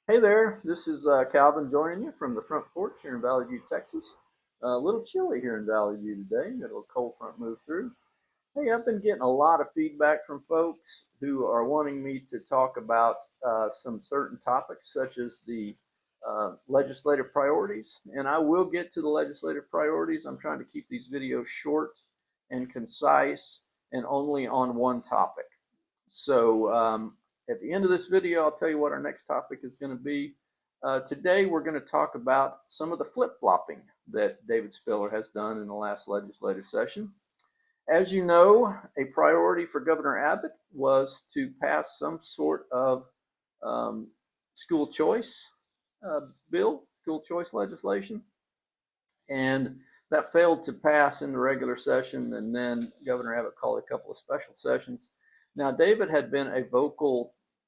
Hey there, this is Calvin joining you from the front porch here in Valley View, Texas. A little chilly here in Valley View today. Got a little cold front move through. Hey, I've been getting a lot of feedback from folks who are wanting me to talk about some certain topics, such as the legislative priorities. And I will get to the legislative priorities. I'm trying to keep these videos short and concise and only on one topic. So at the end of this video, I'll tell you what our next topic is going to be. Today, we're going to talk about some of the flip-flopping that David Spiller has done in the last legislative session. As you know, a priority for Governor Abbott was to pass some sort of school choice bill, school choice legislation, and that failed to pass in the regular session, and then Governor Abbott called a couple of special sessions. Now, David had been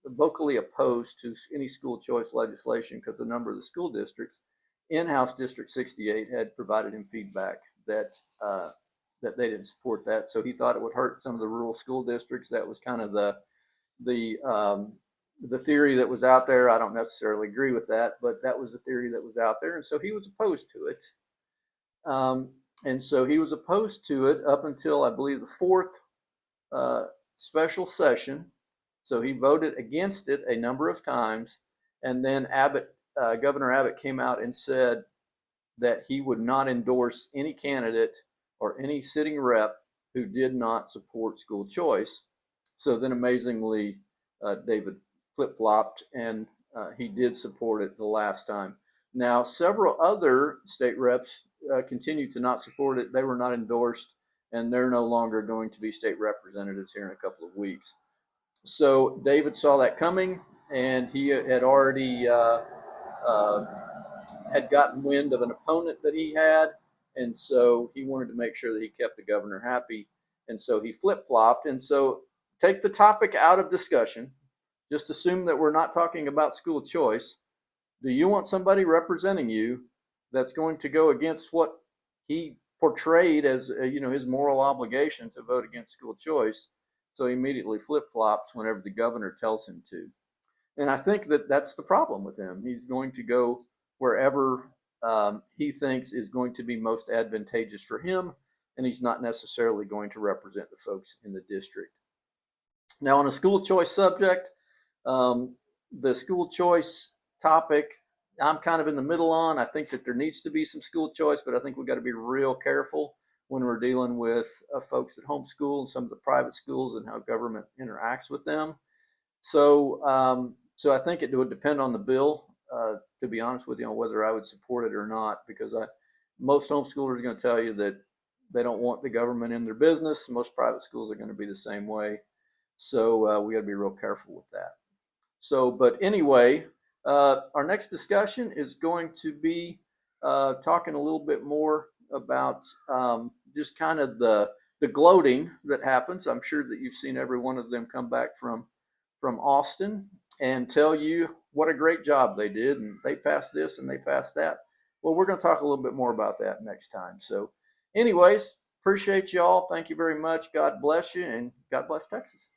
vocally opposed to any school choice legislation because a number of the school districts in House District 68 had provided him feedback that they didn't support that. So he thought it would hurt some of the rural school districts. That was kind of the theory that was out there. I don't necessarily agree with that, but that was the theory that was out there, and so he was opposed to it. And so he was opposed to it up until, I believe, the fourth special session. So he voted against it a number of times, and then Governor Abbott came out and said that he would not endorse any candidate or any sitting rep who did not support school choice. So then, amazingly, David flip-flopped, and he did support it the last time. Now, several other state reps continue to not support it. They were not endorsed, and they're no longer going to be state representatives here in a couple of weeks. So David saw that coming, and he had already had gotten wind of an opponent that he had, and so he wanted to make sure that he kept the governor happy, and so he flip-flopped. And so take the topic out of discussion. Just assume that we're not talking about school choice. Do you want somebody representing you that's going to go against what he portrayed as his moral obligation to vote against school choice? So he immediately flip-flops whenever the governor tells him to. And I think that that's the problem with him. He's going to go wherever he thinks is going to be most advantageous for him, and he's not necessarily going to represent the folks in the district. Now, on a school choice subject, the school choice topic, I'm kind of in the middle on. I think that there needs to be some school choice, but I think we've got to be real careful when we're dealing with folks that homeschool and some of the private schools and how government interacts with them. So I think it would depend on the bill, to be honest with you, on whether I would support it or not, because most homeschoolers are going to tell you that they don't want the government in their business. Most private schools are going to be the same way. So we got to be real careful with that. So, but anyway, our next discussion is going to be talking a little bit more about just kind of the gloating that happens. I'm sure that you've seen every one of them come back from Austin and tell you what a great job they did, and they passed this and they passed that. Well, we're going to talk a little bit more about that next time. So anyways, appreciate y'all. Thank you very much. God bless you, and God bless Texas.